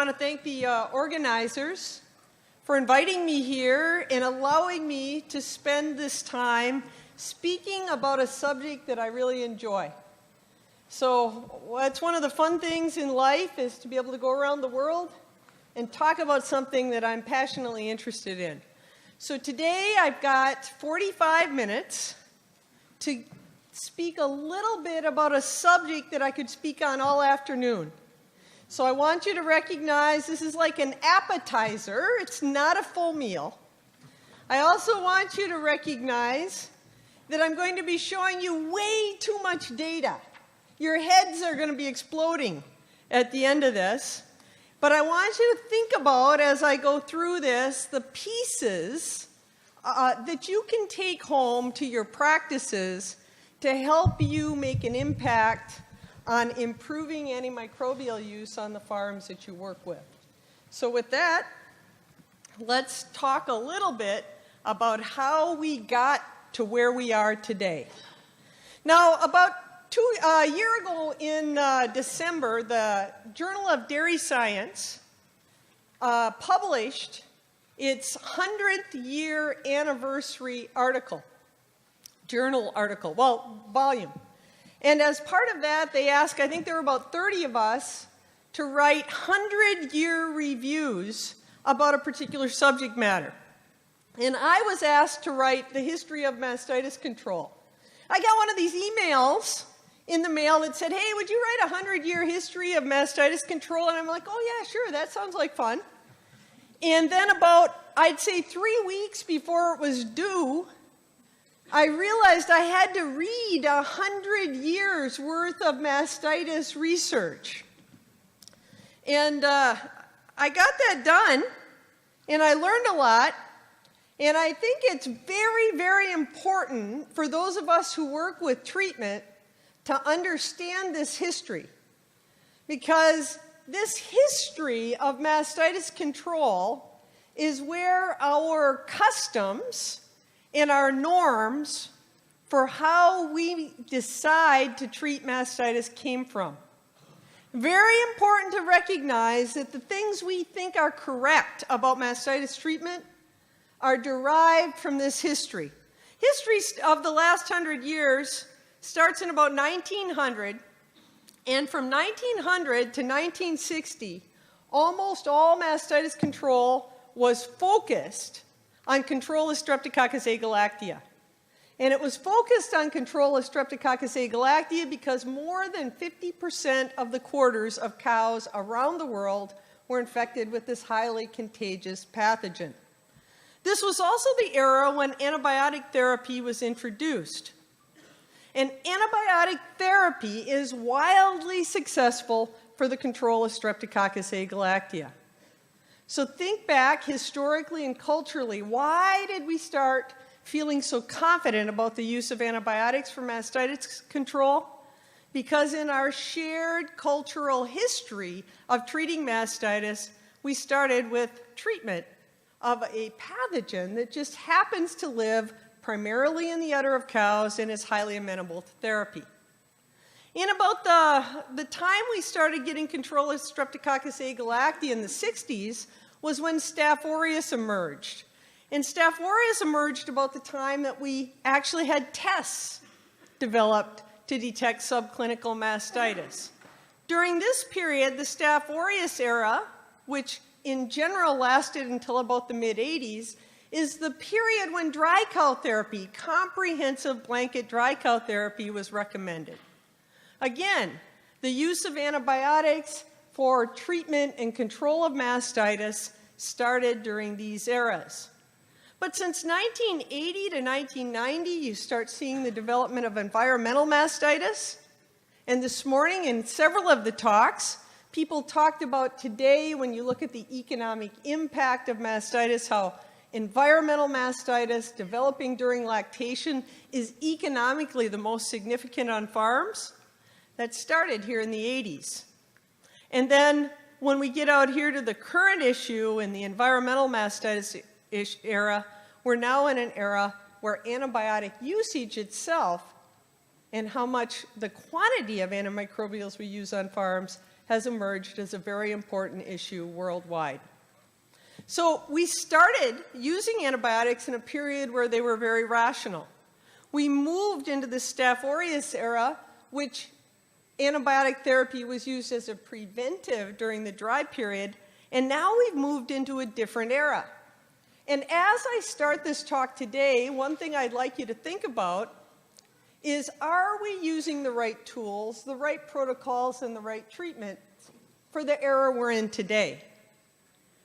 want to thank the organizers for inviting me here and allowing me to spend this time speaking about a subject that I really enjoy. So it's one of the fun things in life is to be able to go around the world and talk about something that I'm passionately interested in. So today I've got 45 minutes to speak a little bit about a subject that I could speak on all afternoon. So I want you to recognize this is like an appetizer. It's not a full meal. I also want you to recognize that I'm going to be showing you way too much data. Your heads are going to be exploding at the end of this. But I want you to think about, as I go through this, the pieces that you can take home to your practices to help you make an impact on improving antimicrobial use on the farms that you work with. So with that, let's talk a little bit about how we got to where we are today. Now, about a year ago in December, the Journal of Dairy Science published its 100th year anniversary article. Journal article, volume. And as part of that, they asked, I think there were about 30 of us, to write 100-year reviews about a particular subject matter. And I was asked to write the history of mastitis control. I got one of these emails in the mail that said, hey, would you write a 100-year history of mastitis control? And I'm like, oh yeah, sure, that sounds like fun. And then about, I'd say 3 weeks before it was due, I realized I had to read 100 years worth of mastitis research. And I got that done, and I learned a lot. And I think it's very, very important for those of us who work with treatment to understand this history. Because this history of mastitis control is where our customs and our norms for how we decide to treat mastitis came from. Very important to recognize that the things we think are correct about mastitis treatment are derived from this history. History of the last 100 years starts in about 1900, and from 1900 to 1960, almost all mastitis control was focused on control of Streptococcus agalactiae. And it was focused on control of Streptococcus agalactiae because more than 50% of the quarters of cows around the world were infected with this highly contagious pathogen. This was also the era when antibiotic therapy was introduced. And antibiotic therapy is wildly successful for the control of Streptococcus agalactiae. So think back historically and culturally, why did we start feeling so confident about the use of antibiotics for mastitis control? Because in our shared cultural history of treating mastitis, we started with treatment of a pathogen that just happens to live primarily in the udder of cows and is highly amenable to therapy. In about the time we started getting control of Streptococcus agalactiae in the 60s was when Staph aureus emerged. And Staph aureus emerged about the time that we actually had tests developed to detect subclinical mastitis. During this period, the Staph aureus era, which in general lasted until about the mid-80s, is the period when dry cow therapy, comprehensive blanket dry cow therapy, was recommended. Again, the use of antibiotics for treatment and control of mastitis started during these eras. But since 1980 to 1990, you start seeing the development of environmental mastitis. And this morning, in several of the talks, people talked about today, when you look at the economic impact of mastitis, how environmental mastitis developing during lactation is economically the most significant on farms. That started here in the 80s. And then when we get out here to the current issue in the environmental mastitis era, we're now in an era where antibiotic usage itself and how much the quantity of antimicrobials we use on farms has emerged as a very important issue worldwide. So we started using antibiotics in a period where they were very rational. We moved into the Staph aureus era, which antibiotic therapy was used as a preventive during the dry period, and now we've moved into a different era. And as I start this talk today, one thing I'd like you to think about is, are we using the right tools, the right protocols, and the right treatment for the era we're in today?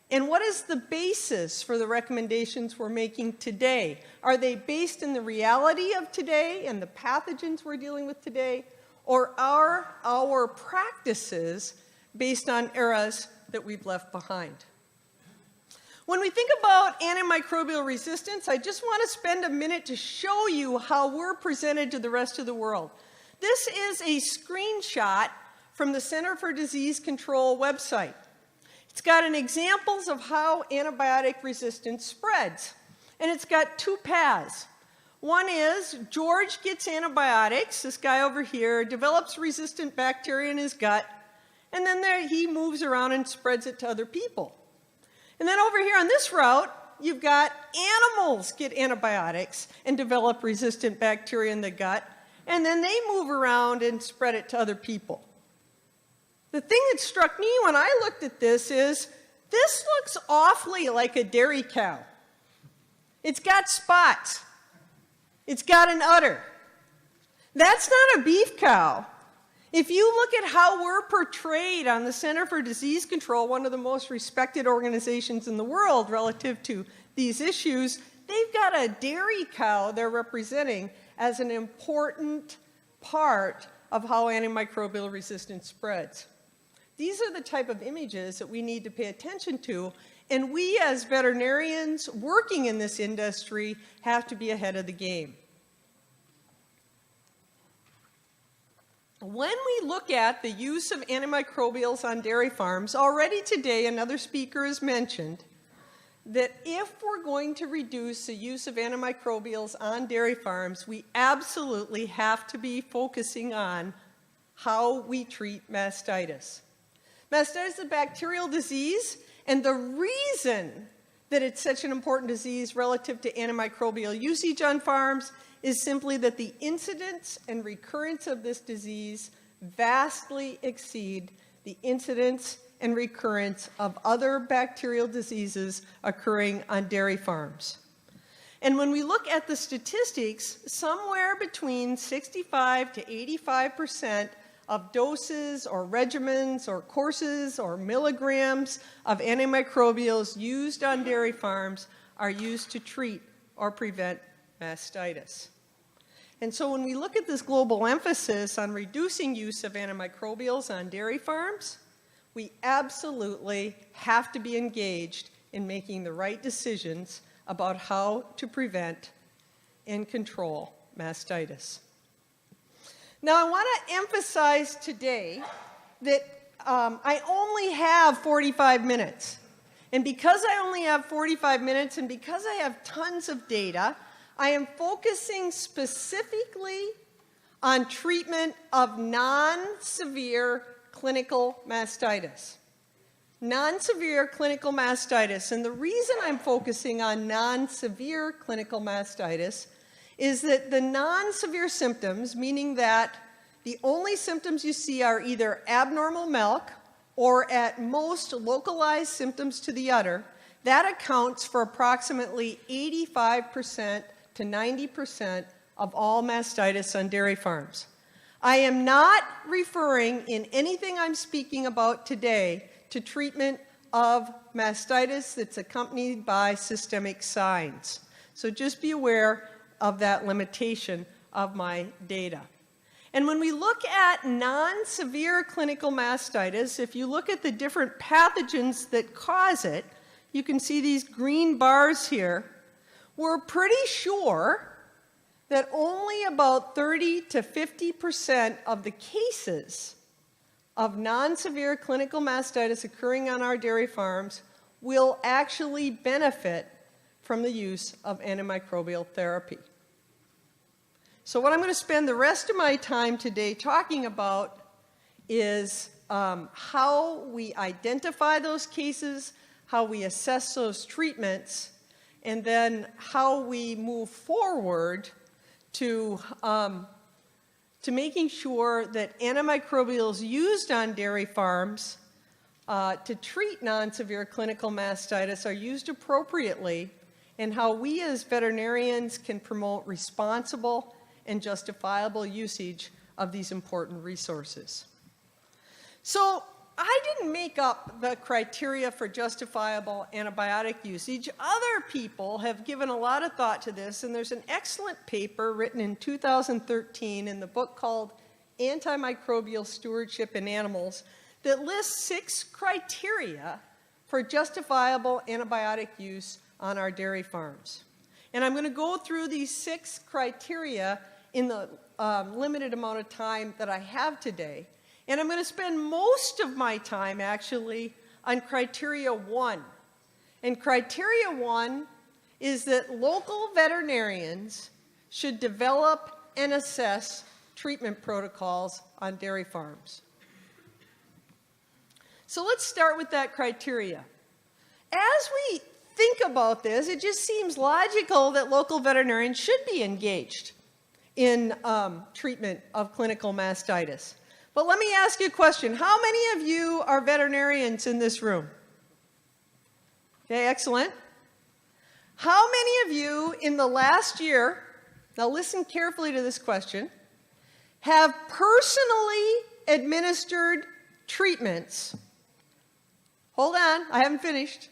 And what is the basis for the recommendations we're making today? Are they based in the reality of today and the pathogens we're dealing with today? Or are our practices based on eras that we've left behind? When we think about antimicrobial resistance, I just want to spend a minute to show you how we're presented to the rest of the world. This is a screenshot from the Center for Disease Control website. It's got an examples of how antibiotic resistance spreads. And it's got two paths. One is George gets antibiotics, this guy over here, develops resistant bacteria in his gut, and then he moves around and spreads it to other people. And then over here on this route, you've got animals get antibiotics and develop resistant bacteria in the gut, and then they move around and spread it to other people. The thing that struck me when I looked at this is, this looks awfully like a dairy cow. It's got spots. It's got an udder. That's not a beef cow. If you look at how we're portrayed on the Center for Disease Control, one of the most respected organizations in the world relative to these issues, they've got a dairy cow they're representing as an important part of how antimicrobial resistance spreads. These are the type of images that we need to pay attention to, and we as veterinarians working in this industry have to be ahead of the game. When we look at the use of antimicrobials on dairy farms, already today another speaker has mentioned that if we're going to reduce the use of antimicrobials on dairy farms, we absolutely have to be focusing on how we treat mastitis. Mastitis is a bacterial disease, and the reason that it's such an important disease relative to antimicrobial usage on farms is simply that the incidence and recurrence of this disease vastly exceed the incidence and recurrence of other bacterial diseases occurring on dairy farms. And when we look at the statistics, somewhere between 65 to 85% of doses or regimens or courses or milligrams of antimicrobials used on dairy farms are used to treat or prevent mastitis. And so when we look at this global emphasis on reducing use of antimicrobials on dairy farms, we absolutely have to be engaged in making the right decisions about how to prevent and control mastitis. Now, I want to emphasize today that I only have 45 minutes. And because I only have 45 minutes and because I have tons of data, I am focusing specifically on treatment of non-severe clinical mastitis. Non-severe clinical mastitis. And the reason I'm focusing on non-severe clinical mastitis is that the non-severe symptoms, meaning that the only symptoms you see are either abnormal milk or at most localized symptoms to the udder, that accounts for approximately 85% to 90% of all mastitis on dairy farms. I am not referring in anything I'm speaking about today to treatment of mastitis that's accompanied by systemic signs. So just be aware of that limitation of my data. And when we look at non-severe clinical mastitis, if you look at the different pathogens that cause it, you can see these green bars here. We're pretty sure that only about 30 to 50% of the cases of non-severe clinical mastitis occurring on our dairy farms will actually benefit from the use of antimicrobial therapy. So what I'm going to spend the rest of my time today talking about is how we identify those cases, how we assess those treatments, and then how we move forward to making sure that antimicrobials used on dairy farms to treat non-severe clinical mastitis are used appropriately, and how we as veterinarians can promote responsible and justifiable usage of these important resources. So I didn't make up the criteria for justifiable antibiotic usage. Other people have given a lot of thought to this, and there's an excellent paper written in 2013 in the book called Antimicrobial Stewardship in Animals that lists 6 criteria for justifiable antibiotic use on our dairy farms. And I'm going to go through these 6 criteria in the limited amount of time that I have today. And I'm going to spend most of my time, actually, on criteria 1. And criteria 1 is that local veterinarians should develop and assess treatment protocols on dairy farms. So let's start with that criteria. As we think about this, it just seems logical that local veterinarians should be engaged in treatment of clinical mastitis. But let me ask you a question. How many of you are veterinarians in this room? Okay, excellent. How many of you in the last year, now listen carefully to this question, have personally administered treatments? Hold on, I haven't finished.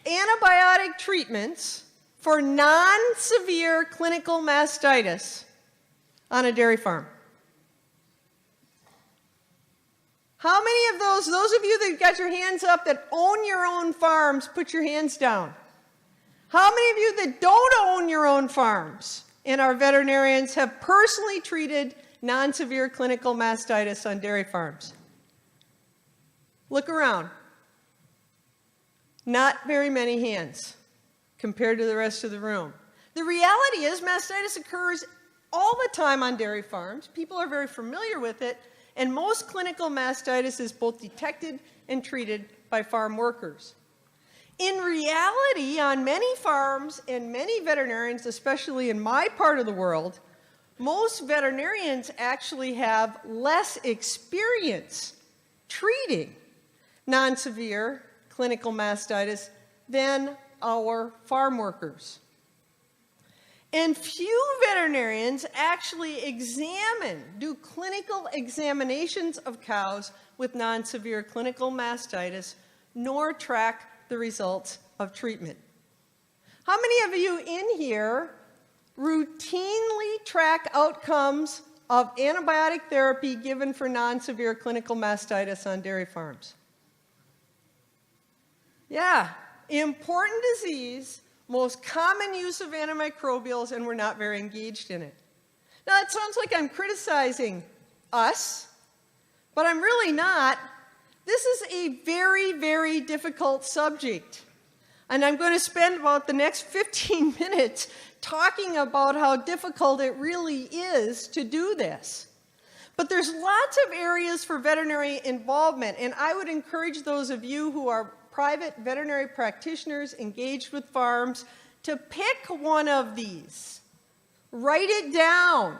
Antibiotic treatments for non-severe clinical mastitis on a dairy farm? How many of those of you that got your hands up that own your own farms, put your hands down? How many of you that don't own your own farms and are veterinarians have personally treated non-severe clinical mastitis on dairy farms? Look around. Not very many hands compared to the rest of the room. The reality is mastitis occurs all the time on dairy farms. People are very familiar with it. And most clinical mastitis is both detected and treated by farm workers. In reality, on many farms and many veterinarians, especially in my part of the world, most veterinarians actually have less experience treating non-severe clinical mastitis than our farm workers. And few veterinarians actually do clinical examinations of cows with non-severe clinical mastitis, nor track the results of treatment. How many of you in here routinely track outcomes of antibiotic therapy given for non-severe clinical mastitis on dairy farms? Yeah, important disease, most common use of antimicrobials, and we're not very engaged in it. Now, it sounds like I'm criticizing us, but I'm really not. This is a very, very difficult subject. And I'm going to spend about the next 15 minutes talking about how difficult it really is to do this. But there's lots of areas for veterinary involvement, and I would encourage those of you who are private veterinary practitioners engaged with farms to pick one of these. Write it down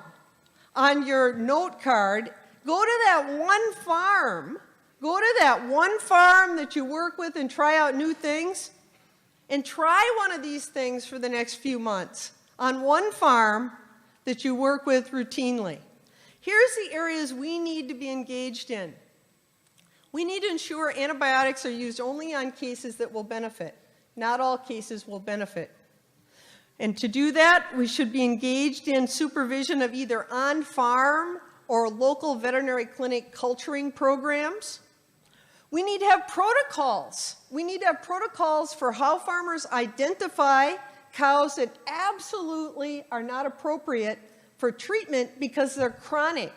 on your note card. Go to that one farm. Go to that one farm that you work with and try out new things. And try one of these things for the next few months on one farm that you work with routinely. Here's the areas we need to be engaged in. We need to ensure antibiotics are used only on cases that will benefit. Not all cases will benefit. And to do that, we should be engaged in supervision of either on-farm or local veterinary clinic culturing programs. We need to have protocols. We need to have protocols for how farmers identify cows that absolutely are not appropriate for treatment because they're chronic.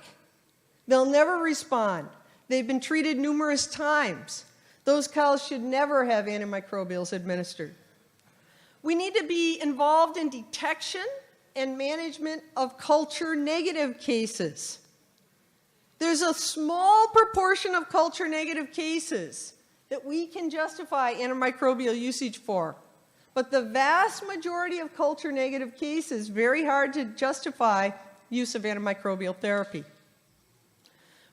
They'll never respond. They've been treated numerous times. Those cows should never have antimicrobials administered. We need to be involved in detection and management of culture negative cases. There's a small proportion of culture-negative cases that we can justify antimicrobial usage for. But the vast majority of culture-negative cases, very hard to justify use of antimicrobial therapy.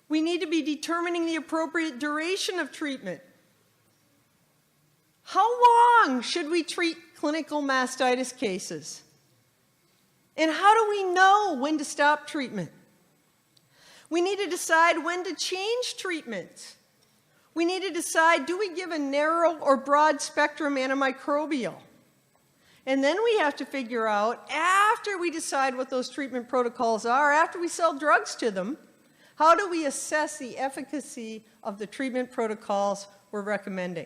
We need to be determining the appropriate duration of treatment. How long should we treat clinical mastitis cases? And how do we know when to stop treatment? We need to decide when to change treatment. We need to decide, do we give a narrow or broad spectrum antimicrobial? And then we have to figure out, after we decide what those treatment protocols are, after we sell drugs to them, how do we assess the efficacy of the treatment protocols we're recommending?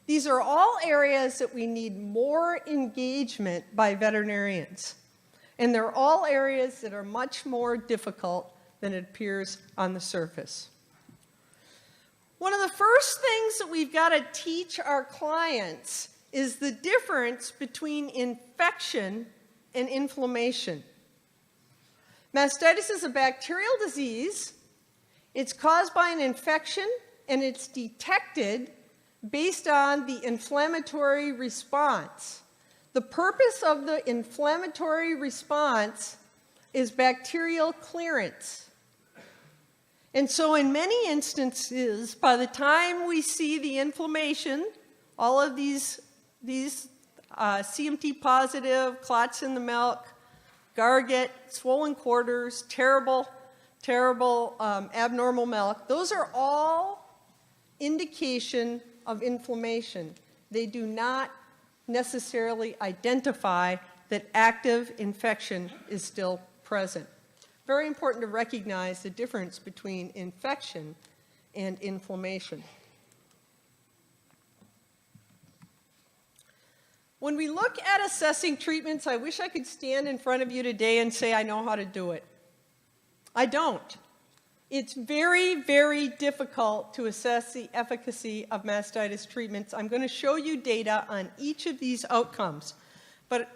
These are all areas that we need more engagement by veterinarians. And they're all areas that are much more difficult than it appears on the surface. One of the first things that we've got to teach our clients is the difference between infection and inflammation. Mastitis is a bacterial disease. It's caused by an infection, and it's detected based on the inflammatory response. The purpose of the inflammatory response is bacterial clearance. And so in many instances, by the time we see the inflammation, all of these CMT positive, clots in the milk, garget, swollen quarters, terrible abnormal milk, those are all indication of inflammation. They do not necessarily identify that active infection is still present. Very important to recognize the difference between infection and inflammation. When we look at assessing treatments, I wish I could stand in front of you today and say I know how to do it. I don't. It's very, very difficult to assess the efficacy of mastitis treatments. I'm going to show you data on each of these outcomes, but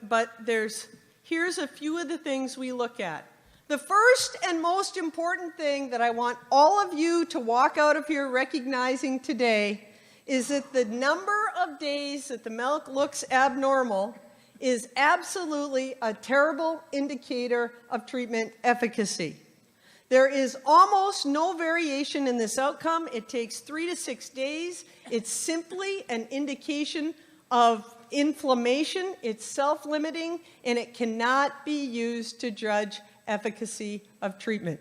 here's a few of the things we look at. The first and most important thing that I want all of you to walk out of here recognizing today is that the number of days that the milk looks abnormal is absolutely a terrible indicator of treatment efficacy. There is almost no variation in this outcome. It takes 3 to 6 days. It's simply an indication of inflammation. It's self-limiting, and it cannot be used to judge efficacy of treatment.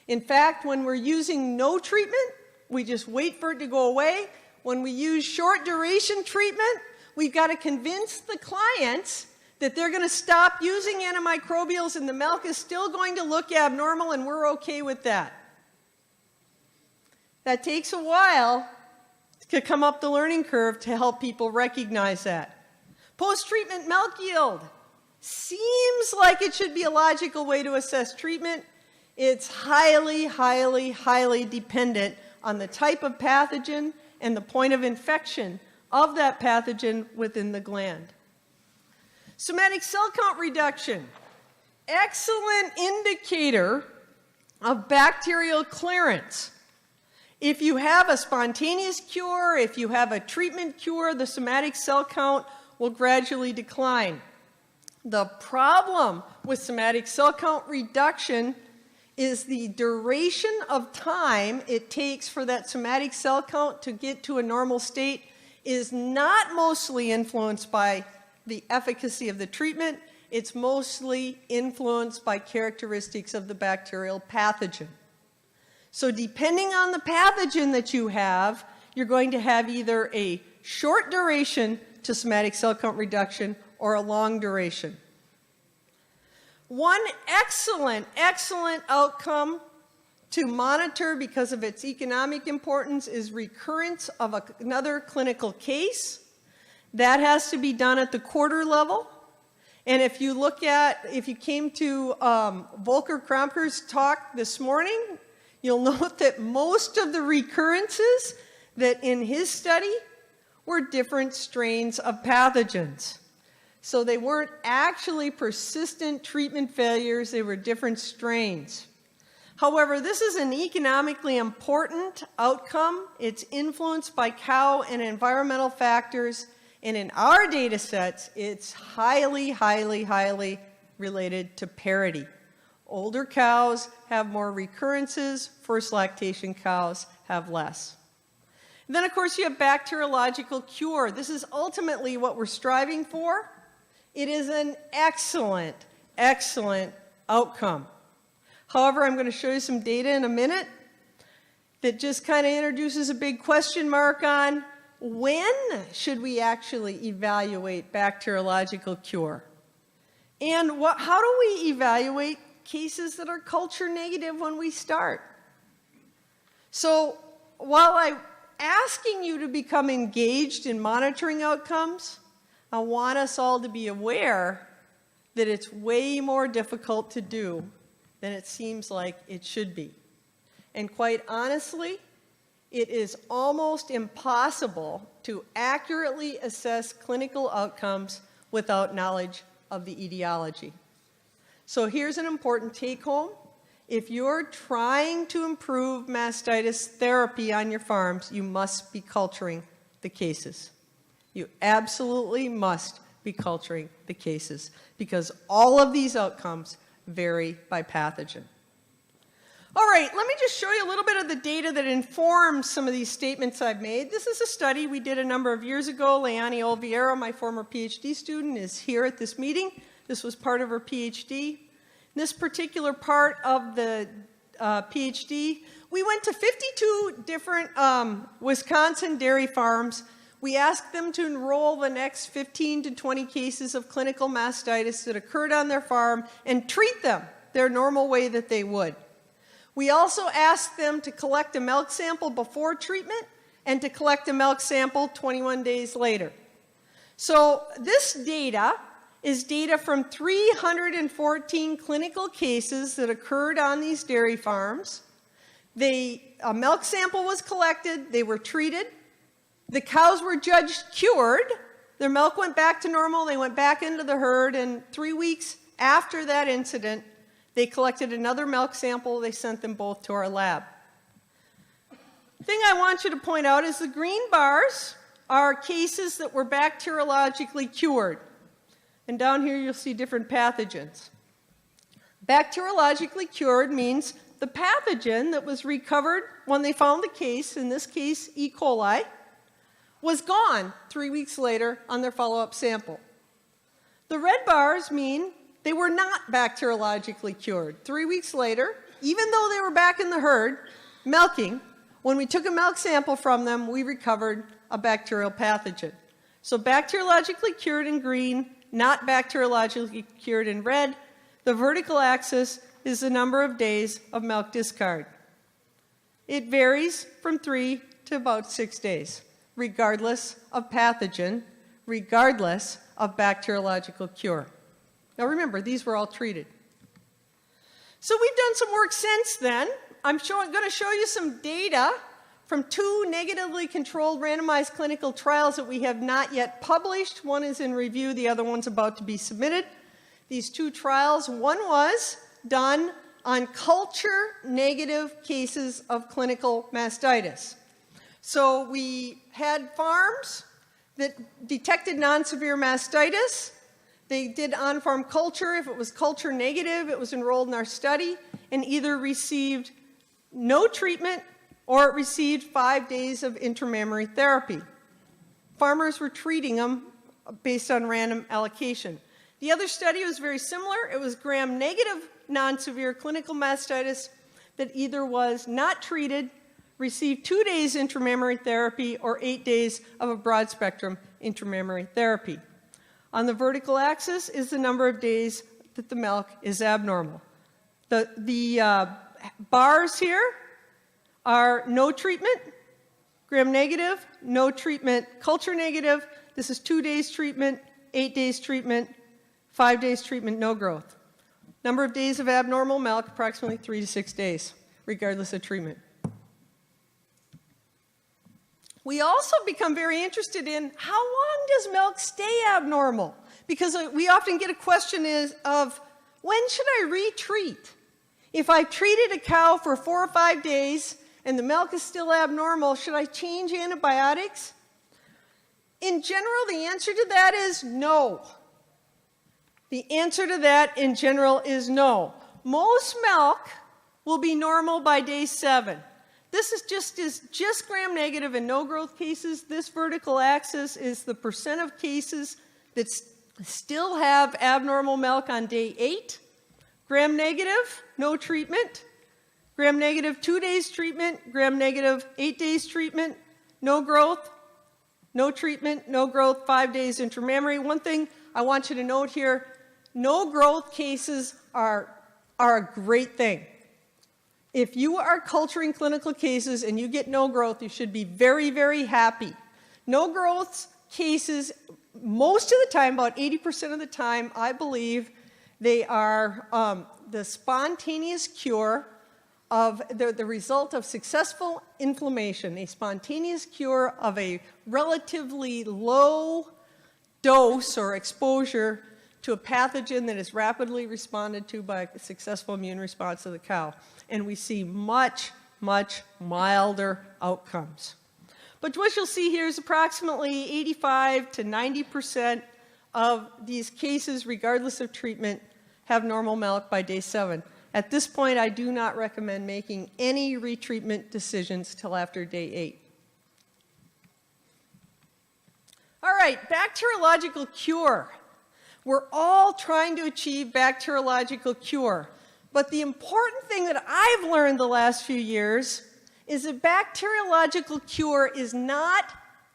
In fact, when we're using no treatment, we just wait for it to go away. When we use short duration treatment, we've got to convince the clients that they're going to stop using antimicrobials and the milk is still going to look abnormal and we're okay with that. That takes a while to come up the learning curve to help people recognize that. Post-treatment milk yield seems like it should be a logical way to assess treatment. It's highly, highly, highly dependent on the type of pathogen and the point of infection of that pathogen within the gland. Somatic cell count reduction, excellent indicator of bacterial clearance. If you have a spontaneous cure, if you have a treatment cure, the somatic cell count will gradually decline. The problem with somatic cell count reduction is the duration of time it takes for that somatic cell count to get to a normal state is not mostly influenced by the efficacy of the treatment. It's mostly influenced by characteristics of the bacterial pathogen. So depending on the pathogen that you have, you're going to have either a short duration to somatic cell count reduction or a long duration. One excellent outcome to monitor because of its economic importance is recurrence of another clinical case. That has to be done at the quarter level. And if you came to Volker Kramper's talk this morning, you'll note that most of the recurrences that in his study were different strains of pathogens. So they weren't actually persistent treatment failures, they were different strains. However, this is an economically important outcome. It's influenced by cow and environmental factors, and in our data sets, it's highly, highly, highly related to parity. Older cows have more recurrences, first lactation cows have less. And then, of course, you have bacteriological cure. This is ultimately what we're striving for. It is an excellent, excellent outcome. However, I'm going to show you some data in a minute that just kind of introduces a big question mark on when should we actually evaluate bacteriological cure? And how do we evaluate cases that are culture negative when we start? So while I'm asking you to become engaged in monitoring outcomes, I want us all to be aware that it's way more difficult to do than it seems like it should be. And quite honestly, it is almost impossible to accurately assess clinical outcomes without knowledge of the etiology. So here's an important take-home. If you're trying to improve mastitis therapy on your farms, you must be culturing the cases. You absolutely must be culturing the cases because all of these outcomes vary by pathogen. All right, let me just show you a little bit of the data that informs some of these statements I've made. This is a study we did a number of years ago. Leonie Olviero, my former PhD student, is here at this meeting. This was part of her PhD. This particular part of the PhD, we went to 52 different Wisconsin dairy farms. We asked them to enroll the next 15 to 20 cases of clinical mastitis that occurred on their farm and treat them their normal way that they would. We also asked them to collect a milk sample before treatment and to collect a milk sample 21 days later. So this data is data from 314 clinical cases that occurred on these dairy farms. A milk sample was collected, they were treated, the cows were judged cured, their milk went back to normal, they went back into the herd, and 3 weeks after that incident, they collected another milk sample, they sent them both to our lab. The thing I want you to point out is the green bars are cases that were bacteriologically cured. And down here you'll see different pathogens. Bacteriologically cured means the pathogen that was recovered when they found the case, in this case E. coli, was gone 3 weeks later on their follow-up sample. The red bars mean they were not bacteriologically cured. 3 weeks later, even though they were back in the herd milking, when we took a milk sample from them, we recovered a bacterial pathogen. So bacteriologically cured in green, not bacteriologically cured in red. The vertical axis is the number of days of milk discard. It varies from 3 to about 6 days, regardless of pathogen, regardless of bacteriological cure. Now remember, these were all treated. So we've done some work since then. I'm going to show you some data from 2 negatively controlled randomized clinical trials that we have not yet published. One is in review, the other one's about to be submitted. These 2 trials, one was done on culture-negative cases of clinical mastitis. So we had farms that detected non-severe mastitis. They did on-farm culture. If it was culture negative, it was enrolled in our study and either received no treatment or it received 5 days of intramammary therapy. Farmers were treating them based on random allocation. The other study was very similar. It was gram-negative non-severe clinical mastitis that either was not treated, received 2 days intramammary therapy, or 8 days of a broad-spectrum intramammary therapy. On the vertical axis is the number of days that the milk is abnormal. The bars here are no treatment, gram-negative, no treatment, culture-negative. This is 2 days treatment, 8 days treatment, 5 days treatment, no growth. Number of days of abnormal milk, approximately 3 to 6 days, regardless of treatment. We also become very interested in how long does milk stay abnormal? Because we often get a question of, when should I retreat? If I've treated a cow for 4 or 5 days and the milk is still abnormal, should I change antibiotics? In general, the answer to that is no. The answer to that in general is no. Most milk will be normal by day 7. This is just gram-negative and no-growth cases. This vertical axis is the percent of cases that still have abnormal milk on day 8. Gram-negative, no treatment. Gram-negative, 2 days treatment. Gram-negative, 8 days treatment. No growth, no treatment, no growth, 5 days intramammary. One thing I want you to note here, no growth cases are a great thing. If you are culturing clinical cases and you get no growth, you should be very, very happy. No growth cases, most of the time, about 80% of the time, I believe, they are the spontaneous cure of the result of successful inflammation, a spontaneous cure of a relatively low dose or exposure to a pathogen that is rapidly responded to by a successful immune response of the cow. And we see much, much milder outcomes. But what you'll see here is approximately 85 to 90% of these cases, regardless of treatment, have normal milk by day 7. At this point, I do not recommend making any retreatment decisions till after day 8. All right, bacteriological cure. We're all trying to achieve bacteriological cure. But the important thing that I've learned the last few years is that bacteriological cure is not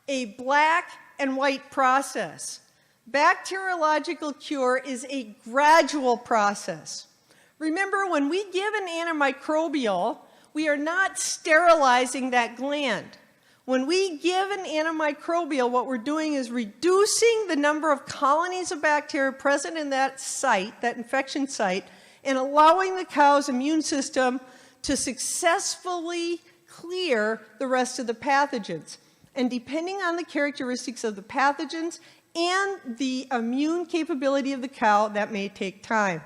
a black and white process. Bacteriological cure is a gradual process. Remember, when we give an antimicrobial, we are not sterilizing that gland. When we give an antimicrobial, what we're doing is reducing the number of colonies of bacteria present in that site, that infection site, and allowing the cow's immune system to successfully clear the rest of the pathogens. And depending on the characteristics of the pathogens and the immune capability of the cow, that may take time.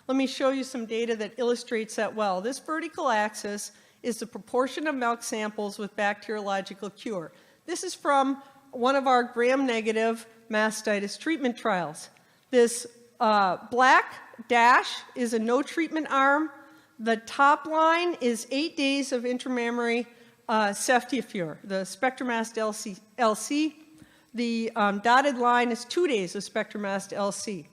Let me show you some data that illustrates that well. This vertical axis is the proportion of milk samples with bacteriological cure. This is from one of our gram-negative mastitis treatment trials. This black dash is a no treatment arm. The top line is 8 days of intramammary ceftiofur, the Spectromast LC. The dotted line is 2 days of Spectromast LC.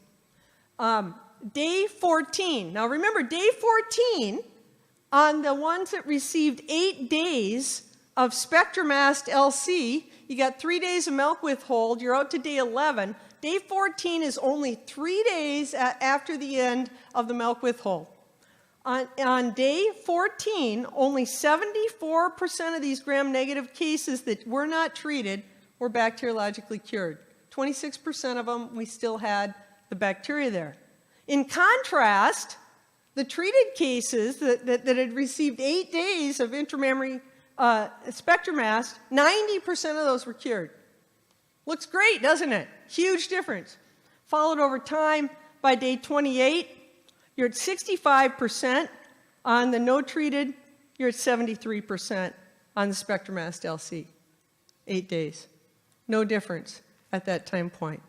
Day 14, now remember, day 14, on the ones that received 8 days of Spectromast LC, you got 3 days of milk withhold, you're out to day 11. Day 14 is only 3 days after the end of the milk withhold. On day 14, only 74% of these gram-negative cases that were not treated were bacteriologically cured. 26% of them, we still had the bacteria there. In contrast, the treated cases that had received 8 days of intramammary Spectromast, 90% of those were cured. Looks great, doesn't it? Huge difference. Followed over time, by day 28, you're at 65%. On the no treated, you're at 73% on the Spectromast LC. 8 days. No difference at that time point.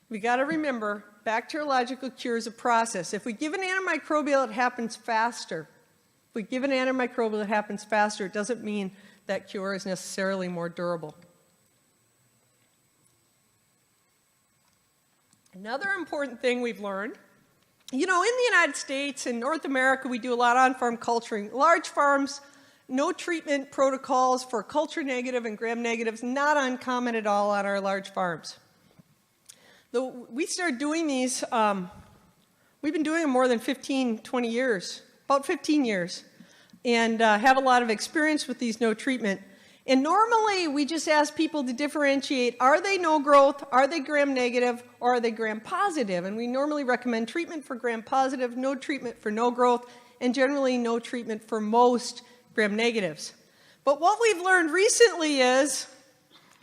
We got to remember, bacteriological cure is a process. If we give an antimicrobial, it happens faster. If we give an antimicrobial, it happens faster. It doesn't mean that cure is necessarily more durable. Another important thing we've learned, you know, in the United States and North America, we do a lot of on-farm culturing. Large farms, no treatment protocols for culture negative and gram negatives, not uncommon at all on our large farms. Though we started doing these, we've been doing them more than 15, 20 years, about 15 years, and have a lot of experience with these no treatment. And normally, we just ask people to differentiate, are they no growth, are they gram negative, or are they gram positive? And we normally recommend treatment for gram positive, no treatment for no growth, and generally no treatment for most gram negatives. But what we've learned recently is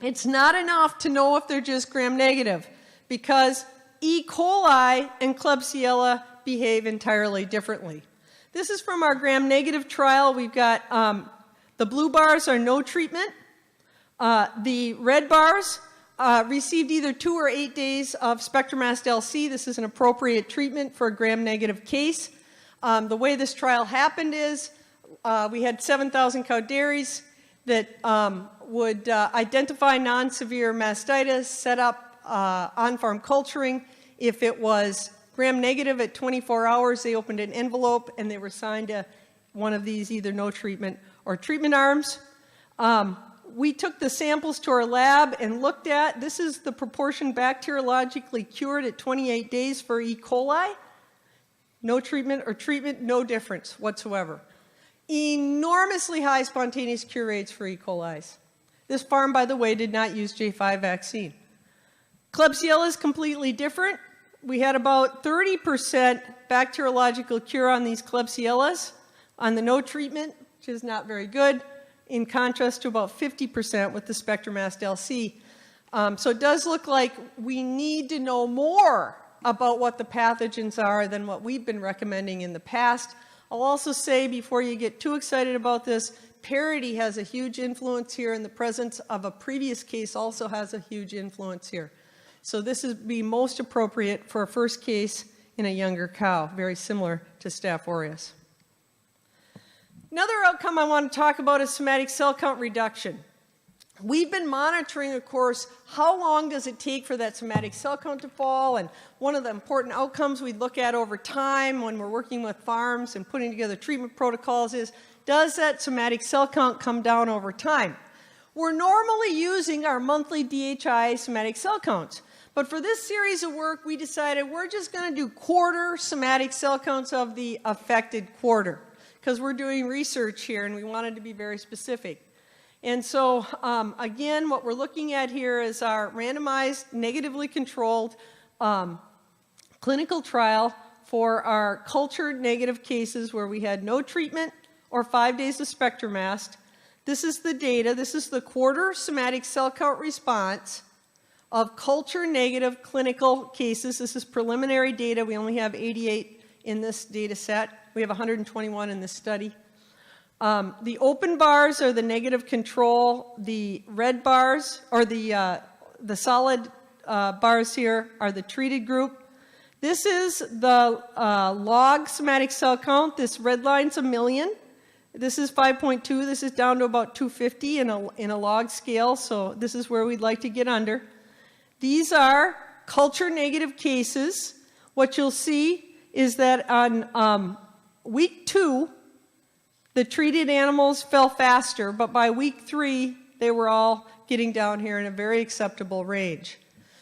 it's not enough to know if they're just gram negative, because E. coli and Klebsiella behave entirely differently. This is from our gram-negative trial. We've got the blue bars are no treatment. The red bars received either 2 or 8 days of Spectromast LC. This is an appropriate treatment for a gram-negative case. The way this trial happened is we had 7,000 cow dairies that would identify non-severe mastitis, set up on-farm culturing. If it was gram-negative at 24 hours, they opened an envelope and they were assigned to one of these either no treatment or treatment arms. We took the samples to our lab and looked at, this is the proportion bacteriologically cured at 28 days for E. coli. No treatment or treatment, no difference whatsoever. Enormously high spontaneous cure rates for E. coli's. This farm, by the way, did not use J5 vaccine. Klebsiella is completely different. We had about 30% bacteriological cure on these Klebsiellas on the no treatment, which is not very good, in contrast to about 50% with the Spectromast LC. So it does look like we need to know more about what the pathogens are than what we've been recommending in the past. I'll also say, before you get too excited about this, parity has a huge influence here, and the presence of a previous case also has a huge influence here. So this would be most appropriate for a first case in a younger cow, very similar to Staph aureus. Another outcome I want to talk about is somatic cell count reduction. We've been monitoring, of course, how long does it take for that somatic cell count to fall, and one of the important outcomes we look at over time when we're working with farms and putting together treatment protocols is, does that somatic cell count come down over time? We're normally using our monthly DHI somatic cell counts, but for this series of work, we decided we're just going to do quarter somatic cell counts of the affected quarter, because we're doing research here and we wanted to be very specific. And so, again, what we're looking at here is our randomized, negatively controlled clinical trial for our cultured negative cases where we had no treatment or 5 days of Spectromast. This is the data. This is the quarter somatic cell count response of culture negative clinical cases. This is preliminary data. We only have 88 in this data set. We have 121 in this study. The open bars are the negative control. The red bars, or the solid bars here, are the treated group. This is the log somatic cell count. This red line's 1 million. This is 5.2. This is down to about 250 in a log scale, so this is where we'd like to get under. These are culture negative cases. What you'll see is that on week 2, the treated animals fell faster, but by week 3, they were all getting down here in a very acceptable range.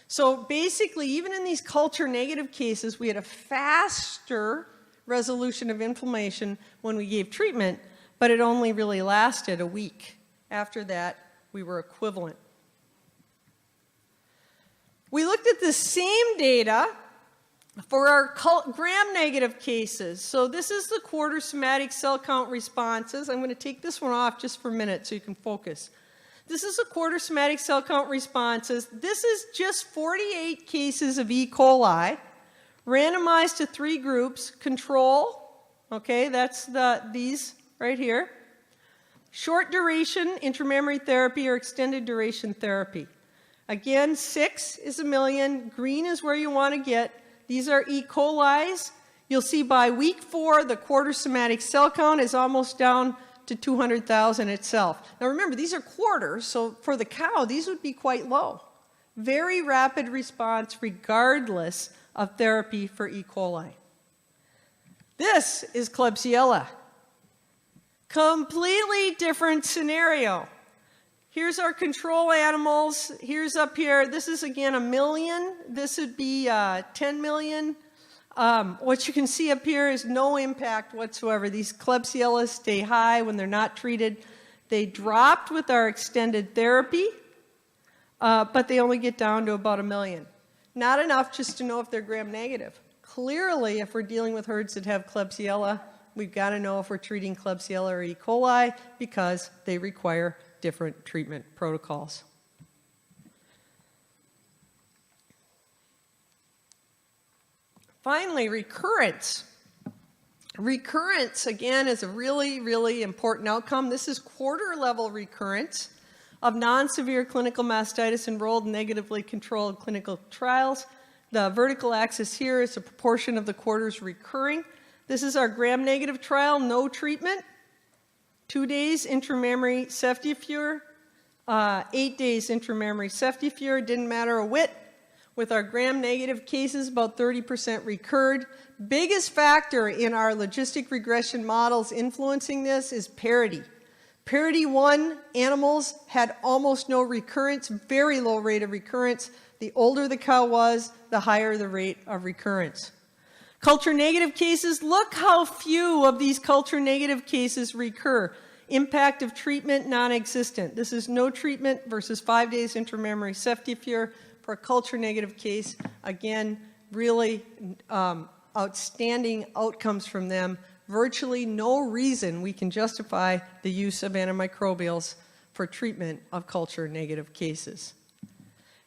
So basically, even in these culture negative cases, we had a faster resolution of inflammation when we gave treatment, but it only really lasted a week. After that, we were equivalent. We looked at the same data for our gram-negative cases. So this is the quarter somatic cell count responses. I'm going to take this one off just for a minute so you can focus. This is the quarter somatic cell count responses. This is just 48 cases of E. coli, randomized to 3 groups. Control, okay, that's these right here. Short duration intramammary therapy or extended duration therapy. Again, 6 is 1 million. Green is where you want to get. These are E. coli's. You'll see by week 4, the quarter somatic cell count is almost down to 200,000 itself. Now remember, these are quarters, so for the cow, these would be quite low. Very rapid response regardless of therapy for E. coli. This is Klebsiella. Completely different scenario. Here's our control animals. Here's up here. This is, again, 1 million. This would be 10 million. What you can see up here is no impact whatsoever. These Klebsiellas stay high when they're not treated. They dropped with our extended therapy, but they only get down to about 1 million. Not enough just to know if they're gram-negative. Clearly, if we're dealing with herds that have Klebsiella, we've got to know if we're treating Klebsiella or E. coli because they require different treatment protocols. Finally, recurrence. Recurrence, again, is a really, really important outcome. This is quarter-level recurrence of non-severe clinical mastitis enrolled in negatively controlled clinical trials. The vertical axis here is the proportion of the quarters recurring. This is our gram-negative trial, no treatment. 2 days intramammary ceftiofur, 8 days intramammary ceftiofur, didn't matter a whit. With our gram-negative cases, about 30% recurred. Biggest factor in our logistic regression models influencing this is parity. Parity 1 animals had almost no recurrence, very low rate of recurrence. The older the cow was, the higher the rate of recurrence. Culture-negative cases, look how few of these culture-negative cases recur. Impact of treatment, non-existent. This is no treatment versus 5 days intramammary ceftiofur. For a culture-negative case, again, really outstanding outcomes from them. Virtually no reason we can justify the use of antimicrobials for treatment of culture-negative cases.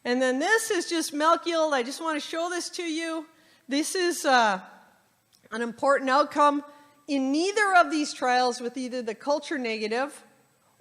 And then this is just milk yield. I just want to show this to you. This is an important outcome. In neither of these trials, with either the culture-negative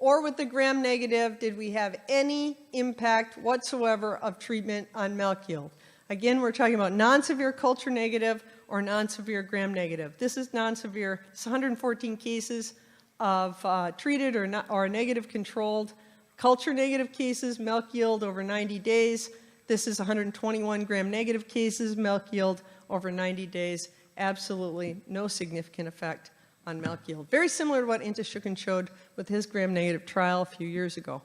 or with the gram-negative, did we have any impact whatsoever of treatment on milk yield. Again, we're talking about non-severe culture-negative or non-severe gram-negative. This is non-severe. It's 114 cases of treated or negative controlled culture-negative cases, milk yield over 90 days. This is 121 gram-negative cases, milk yield over 90 days. Absolutely no significant effect on milk yield. Very similar to what Intishukun showed with his gram-negative trial a few years ago.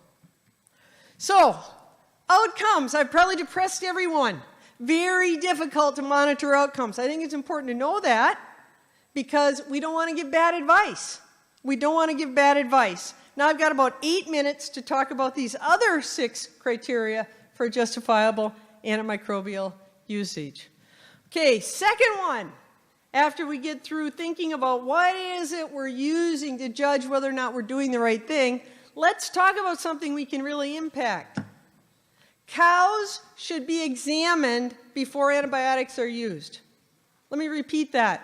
So, outcomes. I've probably depressed everyone. Very difficult to monitor outcomes. I think it's important to know that because we don't want to give bad advice. We don't want to give bad advice. Now I've got about 8 minutes to talk about these other 6 criteria for justifiable antimicrobial usage. Okay, second one. After we get through thinking about what is it we're using to judge whether or not we're doing the right thing, let's talk about something we can really impact. Cows should be examined before antibiotics are used. Let me repeat that.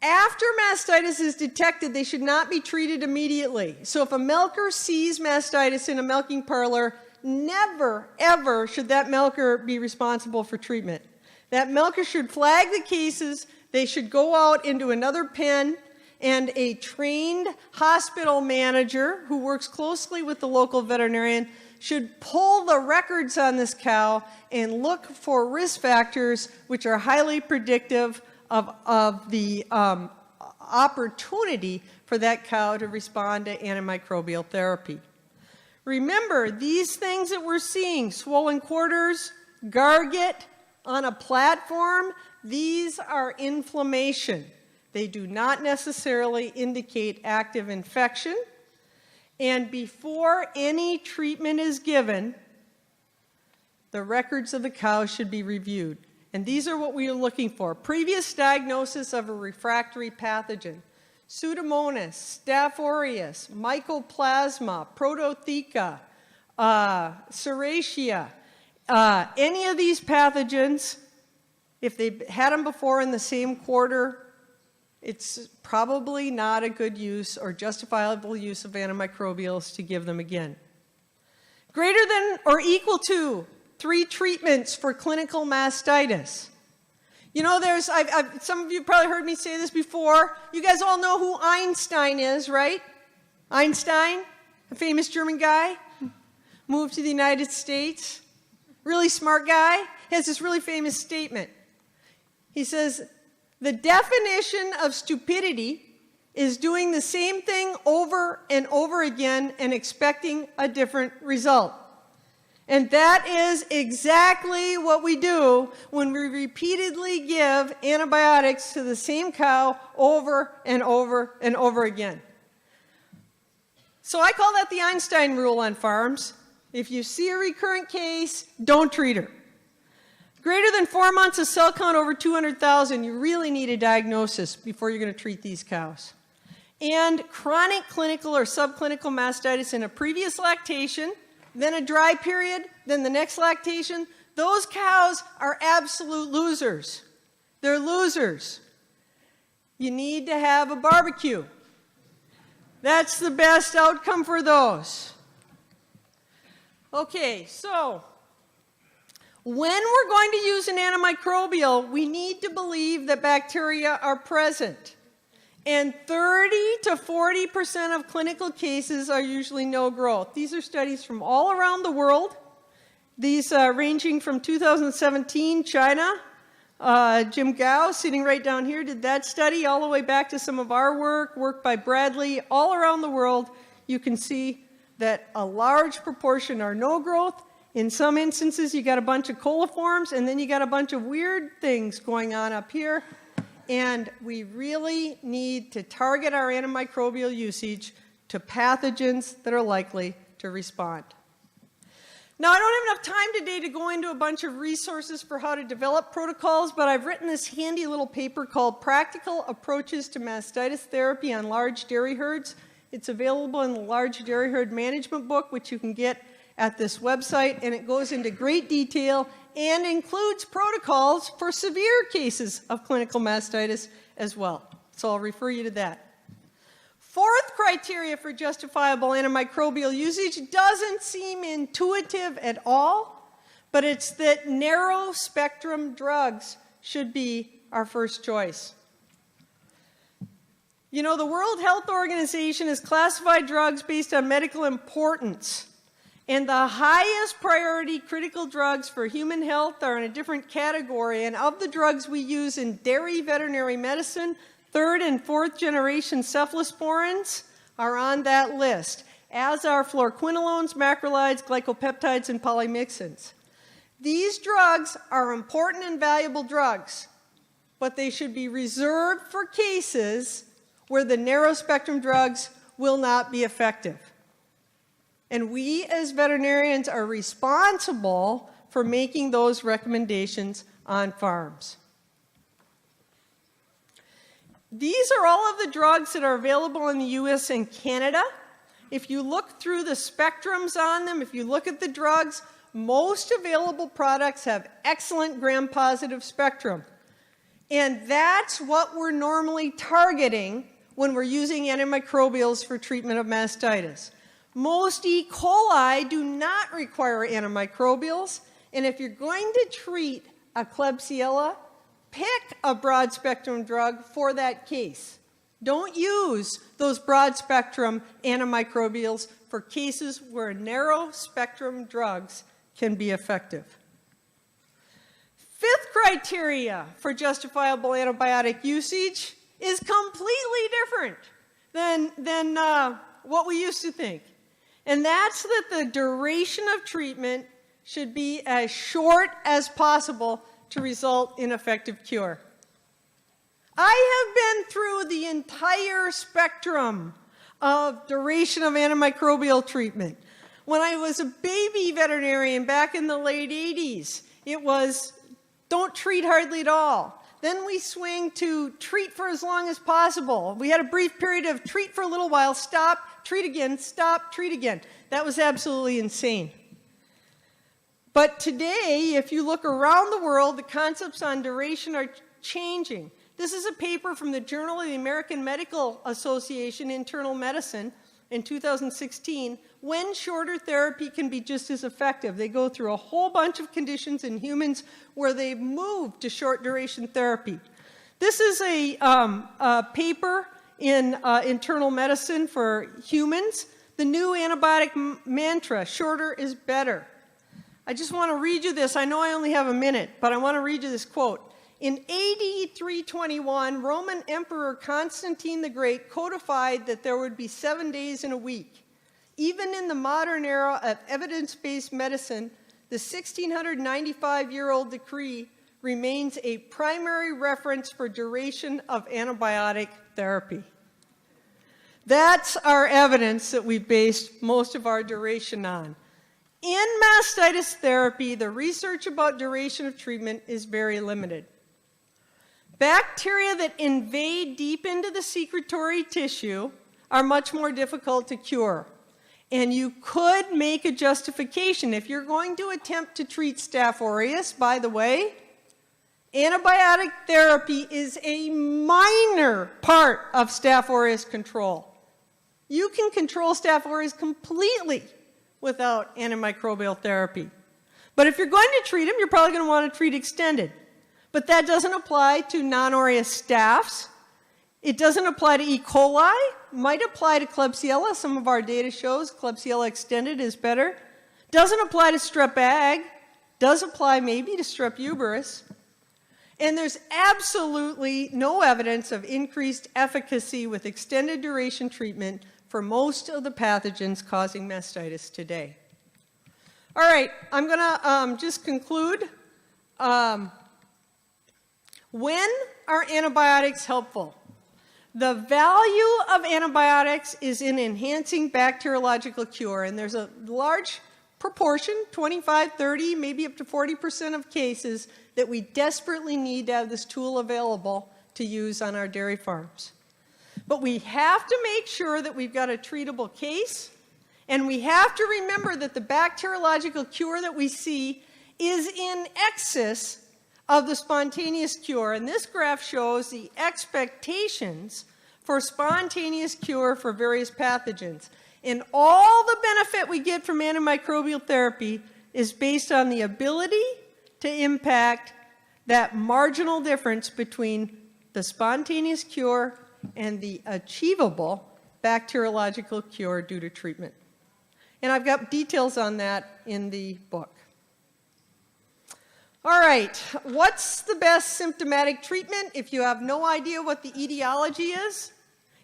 After mastitis is detected, they should not be treated immediately. So if a milker sees mastitis in a milking parlor, never, ever should that milker be responsible for treatment. That milker should flag the cases. They should go out into another pen, and a trained hospital manager who works closely with the local veterinarian should pull the records on this cow and look for risk factors which are highly predictive of the opportunity for that cow to respond to antimicrobial therapy. Remember, these things that we're seeing, swollen quarters, garget, on a platform, these are inflammation. They do not necessarily indicate active infection. And before any treatment is given, the records of the cow should be reviewed. And these are what we are looking for. Previous diagnosis of a refractory pathogen, Pseudomonas, Staph aureus, Mycoplasma, Prototheca, Serratia. Any of these pathogens, if they had them before in the same quarter, it's probably not a good use or justifiable use of antimicrobials to give them again. Greater than or equal to 3 treatments for clinical mastitis. You know, some of you probably heard me say this before. You guys all know who Einstein is, right? Einstein, a famous German guy, moved to the United States. Really smart guy, has this really famous statement. He says, the definition of stupidity is doing the same thing over and over again and expecting a different result. And that is exactly what we do when we repeatedly give antibiotics to the same cow over and over and over again. So I call that the Einstein rule on farms. If you see a recurrent case, don't treat her. Greater than 4 months of cell count over 200,000, you really need a diagnosis before you're going to treat these cows. And chronic clinical or subclinical mastitis in a previous lactation, then a dry period, then the next lactation, those cows are absolute losers. They're losers. You need to have a barbecue. That's the best outcome for those. Okay, so when we're going to use an antimicrobial, we need to believe that bacteria are present. And 30 to 40% of clinical cases are usually no growth. These are studies from all around the world. These ranging from 2017, China. Jim Gao, sitting right down here, did that study all the way back to some of our work by Bradley. All around the world, you can see that a large proportion are no growth. In some instances, you got a bunch of coliforms, and then you got a bunch of weird things going on up here. And we really need to target our antimicrobial usage to pathogens that are likely to respond. Now, I don't have enough time today to go into a bunch of resources for how to develop protocols, but I've written this handy little paper called Practical Approaches to Mastitis Therapy on Large Dairy Herds. It's available in the Large Dairy Herd Management book, which you can get at this website, and it goes into great detail and includes protocols for severe cases of clinical mastitis as well. So I'll refer you to that. Fourth criteria for justifiable antimicrobial usage doesn't seem intuitive at all, but it's that narrow spectrum drugs should be our first choice. You know, the World Health Organization has classified drugs based on medical importance. And the highest priority critical drugs for human health are in a different category. And of the drugs we use in dairy veterinary medicine, third and fourth generation cephalosporins are on that list, as are fluoroquinolones, macrolides, glycopeptides, and polymyxins. These drugs are important and valuable drugs, but they should be reserved for cases where the narrow spectrum drugs will not be effective. And we as veterinarians are responsible for making those recommendations on farms. These are all of the drugs that are available in the US and Canada. If you look through the spectrums on them, if you look at the drugs, most available products have excellent gram-positive spectrum. And that's what we're normally targeting when we're using antimicrobials for treatment of mastitis. Most E. coli do not require antimicrobials, and if you're going to treat a Klebsiella, pick a broad-spectrum drug for that case. Don't use those broad-spectrum antimicrobials for cases where narrow-spectrum drugs can be effective. Fifth criteria for justifiable antibiotic usage is completely different than what we used to think. And that's that the duration of treatment should be as short as possible to result in effective cure. I have been through the entire spectrum of duration of antimicrobial treatment. When I was a baby veterinarian back in the late 80s, it was don't treat hardly at all. Then we swing to treat for as long as possible. We had a brief period of treat for a little while, stop, treat again, stop, treat again. That was absolutely insane. But today, if you look around the world, the concepts on duration are changing. This is a paper from the Journal of the American Medical Association, Internal Medicine, in 2016, when shorter therapy can be just as effective. They go through a whole bunch of conditions in humans where they've moved to short duration therapy. This is a paper in internal medicine for humans. The new antibiotic mantra, shorter is better. I just want to read you this. I know I only have a minute, but I want to read you this quote. In AD 321, Roman Emperor Constantine the Great codified that there would be 7 days in a week. Even in the modern era of evidence-based medicine, the 1695-year-old decree remains a primary reference for duration of antibiotic therapy. That's our evidence that we based most of our duration on. In mastitis therapy, the research about duration of treatment is very limited. Bacteria that invade deep into the secretory tissue are much more difficult to cure. And you could make a justification. If you're going to attempt to treat Staph aureus, by the way, Antibiotic therapy is a minor part of Staph aureus control. You can control Staph aureus completely without antimicrobial therapy. But if you're going to treat them, you're probably going to want to treat extended. But that doesn't apply to non-aureus staphs. It doesn't apply to E. coli. Might apply to Klebsiella. Some of our data shows Klebsiella extended is better. Doesn't apply to strep ag. Does apply maybe to strep uberis. And there's absolutely no evidence of increased efficacy with extended duration treatment for most of the pathogens causing mastitis today. All right, I'm going to just conclude. When are antibiotics helpful? The value of antibiotics is in enhancing bacteriological cure, and there's a large proportion, 25, 30, maybe up to 40% of cases that we desperately need to have this tool available to use on our dairy farms. But we have to make sure that we've got a treatable case, and we have to remember that the bacteriological cure that we see is in excess of the spontaneous cure. And this graph shows the expectations for spontaneous cure for various pathogens. And all the benefit we get from antimicrobial therapy is based on the ability to impact that marginal difference between the spontaneous cure and the achievable bacteriological cure due to treatment. And I've got details on that in the book. All right, what's the best symptomatic treatment if you have no idea what the etiology is?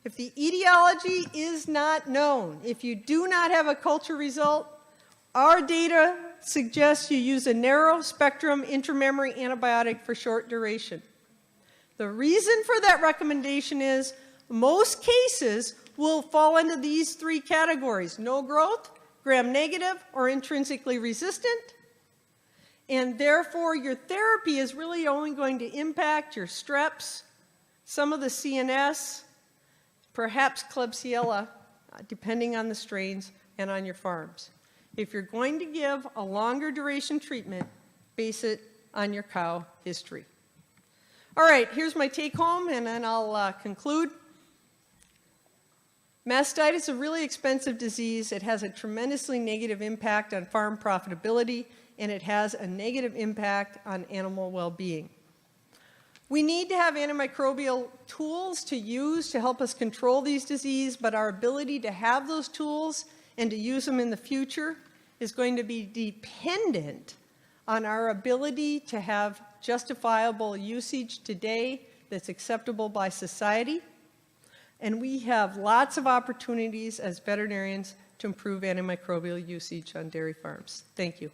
If the etiology is not known, if you do not have a culture result, our data suggests you use a narrow spectrum intramammary antibiotic for short duration. The reason for that recommendation is most cases will fall into these three categories: no growth, gram-negative, or intrinsically resistant. And therefore, your therapy is really only going to impact your streps, some of the CNS, perhaps Klebsiella, depending on the strains and on your farms. If you're going to give a longer duration treatment, base it on your cow history. All right, here's my take home, and then I'll conclude. Mastitis is a really expensive disease. It has a tremendously negative impact on farm profitability, and it has a negative impact on animal well-being. We need to have antimicrobial tools to use to help us control these diseases, but our ability to have those tools and to use them in the future is going to be dependent on our ability to have justifiable usage today that's acceptable by society. And we have lots of opportunities as veterinarians to improve antimicrobial usage on dairy farms. Thank you.